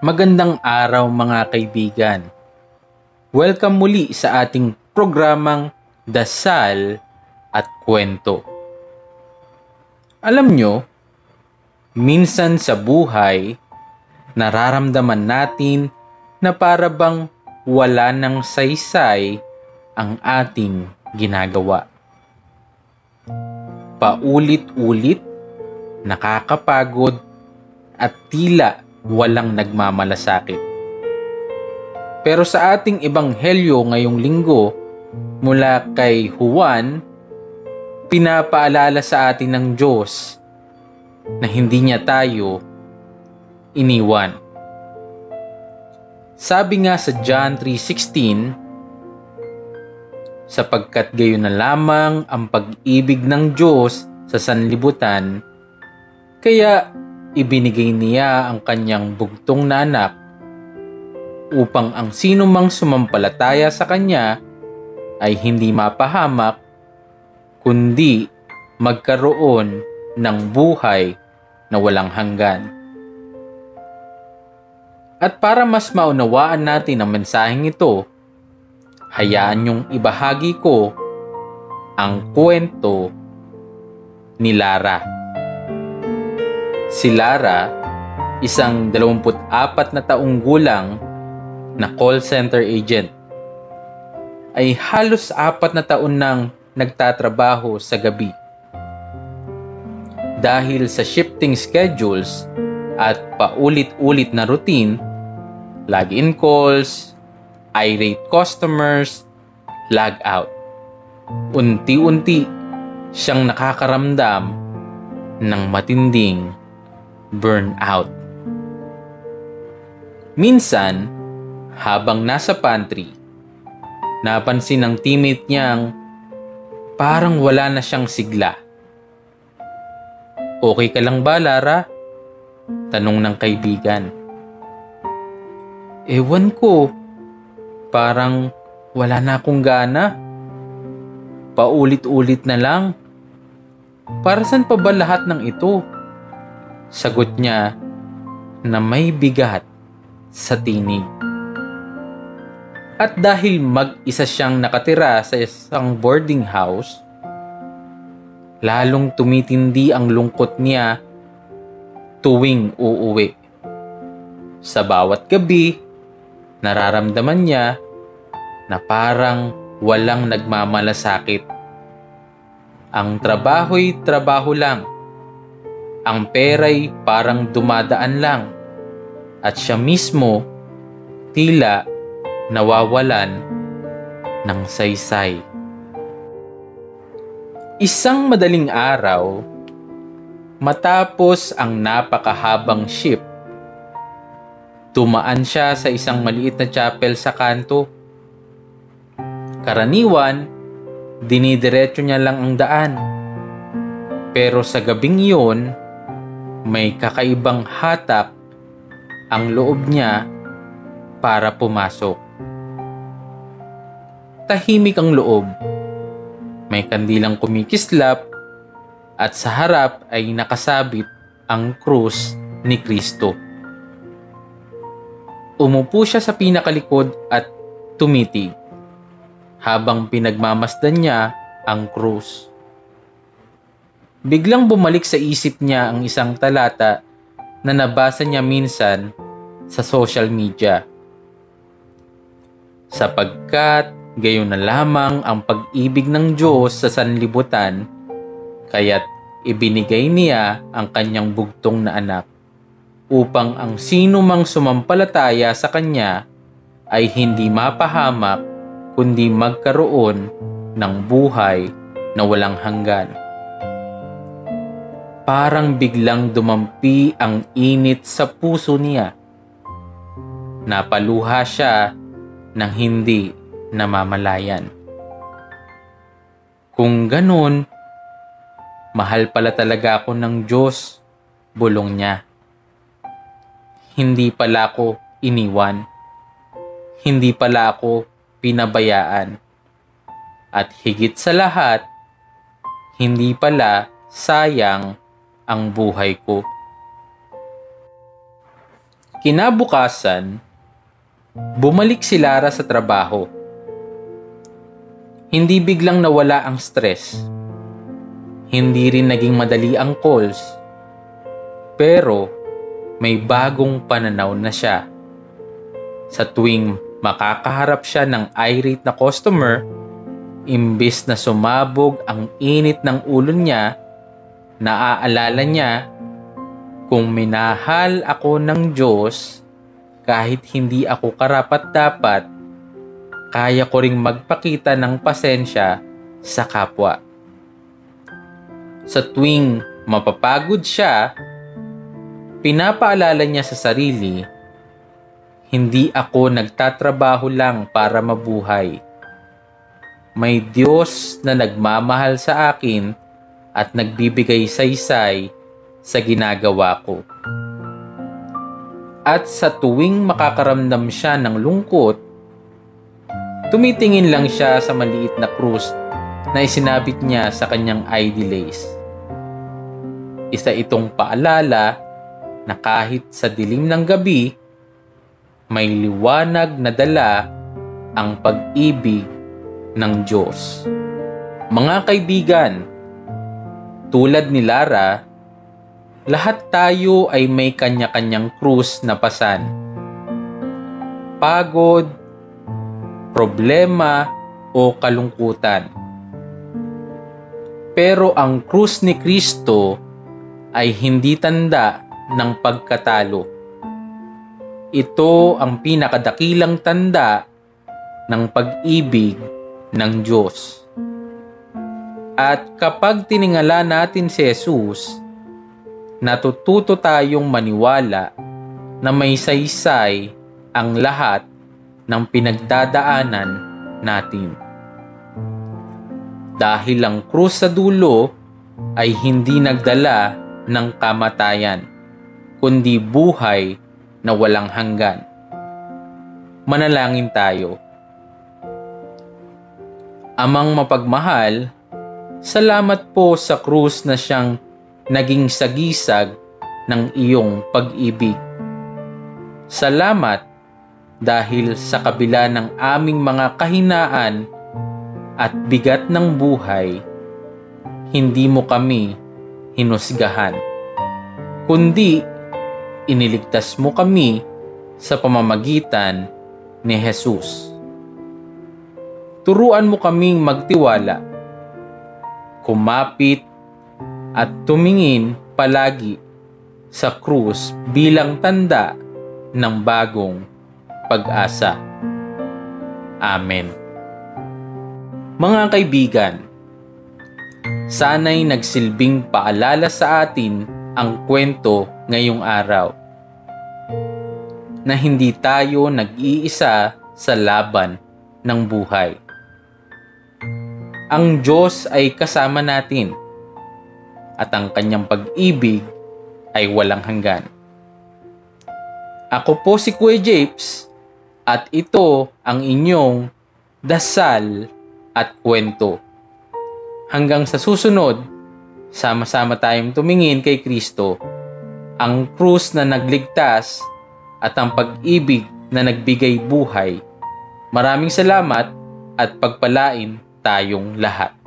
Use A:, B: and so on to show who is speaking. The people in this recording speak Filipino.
A: Magandang araw mga kaibigan. Welcome muli sa ating programang Dasal at Kwento. Alam nyo, minsan sa buhay, nararamdaman natin na para bang wala ng saysay ang ating ginagawa. Paulit-ulit, nakakapagod at tila walang nagmamalasakit. Pero sa ating ebanghelyo ngayong linggo mula kay Juan, pinapaalala sa atin ng Diyos na hindi niya tayo iniwan. Sabi nga sa John 3:16, sapagkat gayon na lamang ang pag-ibig ng Diyos sa sanlibutan, kaya ibinigay niya ang kanyang bugtong na anak upang ang sino mang sumampalataya sa kanya ay hindi mapahamak kundi magkaroon ng buhay na walang hanggan. At para mas maunawaan natin ang mensaheng ito, hayaan niyong ibahagi ko ang kwento ni Lara. Si Lara, isang 24 na taong gulang na call center agent, ay halos 4 na taon nang nagtatrabaho sa gabi. Dahil sa shifting schedules at paulit-ulit na routine, log-in calls, irate customers, log out. Unti-unti siyang nakakaramdam ng matinding burnout. Minsan, habang nasa pantry, napansin ng teammate niyang parang wala na siyang sigla. Okay ka lang ba, Lara? Tanong ng kaibigan. Ewan ko, parang wala na akong gana. Paulit-ulit na lang. Para saan pa ba lahat ng ito? Sagot niya na may bigat sa tinig. At dahil mag-isa siyang nakatira sa isang boarding house, lalong tumitindi ang lungkot niya tuwing uuwi. Sa bawat gabi, nararamdaman niya na parang walang nagmamalasakit. Ang trabaho'y trabaho lang. Ang pera'y parang dumadaan lang. At siya mismo tila nawawalan ng saysay. Isang madaling araw, matapos ang napakahabang shift, tumaan siya sa isang maliit na chapel sa kanto. Karaniwan, dinidiretso niya lang ang daan. Pero sa gabing iyon, may kakaibang hatak ang loob niya para pumasok. Tahimik ang loob. May kandilang kumikislap at sa harap ay nakasabit ang krus ni Kristo. Umupo siya sa pinakalikod at tumitig habang pinagmamasdan niya ang krus. Biglang bumalik sa isip niya ang isang talata na nabasa niya minsan sa social media. Sapagkat gayon na lamang ang pag-ibig ng Diyos sa sanlibutan, kaya't ibinigay niya ang kanyang bugtong na anak, upang ang sino mang sumampalataya sa kanya ay hindi mapahamak, kundi magkaroon ng buhay na walang hanggan. Parang biglang dumampi ang init sa puso niya. Napaluha siya ng hindi namamalayan. Kung ganun, mahal pala talaga ako ng Diyos, bulong niya. Hindi pala ako iniwan. Hindi pala ako pinabayaan. At higit sa lahat, hindi pala sayang ang buhay ko. Kinabukasan, bumalik si Lara sa trabaho. Hindi biglang nawala ang stress. Hindi rin naging madali ang calls. Pero may bagong pananaw na siya. Sa tuwing makakaharap siya ng irate na customer, imbis na sumabog ang init ng ulo niya, naaalala niya, kung minahal ako ng Diyos, kahit hindi ako karapat-dapat, kaya ko ring magpakita ng pasensya sa kapwa. Sa tuwing mapapagod siya, pinapaalala niya sa sarili, hindi ako nagtatrabaho lang para mabuhay. May Diyos na nagmamahal sa akin at nagbibigay saysay sa ginagawa ko. At sa tuwing makakaramdam siya ng lungkot, tumitingin lang siya sa maliit na krus na isinabit niya sa kanyang ID lace. Isa itong paalala na kahit sa dilim ng gabi, may liwanag na dala ang pag-ibig ng Diyos. Mga kaibigan, tulad ni Lara, lahat tayo ay may kanya-kanyang krus na pasan. Pagod, problema, o kalungkutan. Pero ang krus ni Kristo ay hindi tanda ng pagkatalo. Ito ang pinakadakilang tanda ng pag-ibig ng Diyos. At kapag tiningala natin si Jesus, natututo tayong maniwala na may saysay ang lahat ng pinagdadaanan natin. Dahil ang krus sa dulo ay hindi nagdala ng kamatayan, kundi buhay na walang hanggan. Manalangin tayo. Amang mapagmahal, salamat po sa krus na siyang naging sagisag ng iyong pag-ibig. Salamat dahil sa kabila ng aming mga kahinaan at bigat ng buhay, hindi mo kami hinusgahan, kundi iniligtas mo kami sa pamamagitan ni Jesus. Turuan mo kaming magtiwala, kumapit at tumingin palagi sa krus bilang tanda ng bagong pag-asa. Amen. Mga kaibigan, sana'y nagsilbing paalala sa atin ang kwento ngayong araw na hindi tayo nag-iisa sa laban ng buhay. Ang Diyos ay kasama natin at ang kanyang pag-ibig ay walang hanggan. Ako po si Kuya Japes at ito ang inyong dasal at kwento. Hanggang sa susunod, sama-sama tayong tumingin kay Kristo, ang krus na nagligtas at ang pag-ibig na nagbigay buhay. Maraming salamat at pagpalain tayong lahat.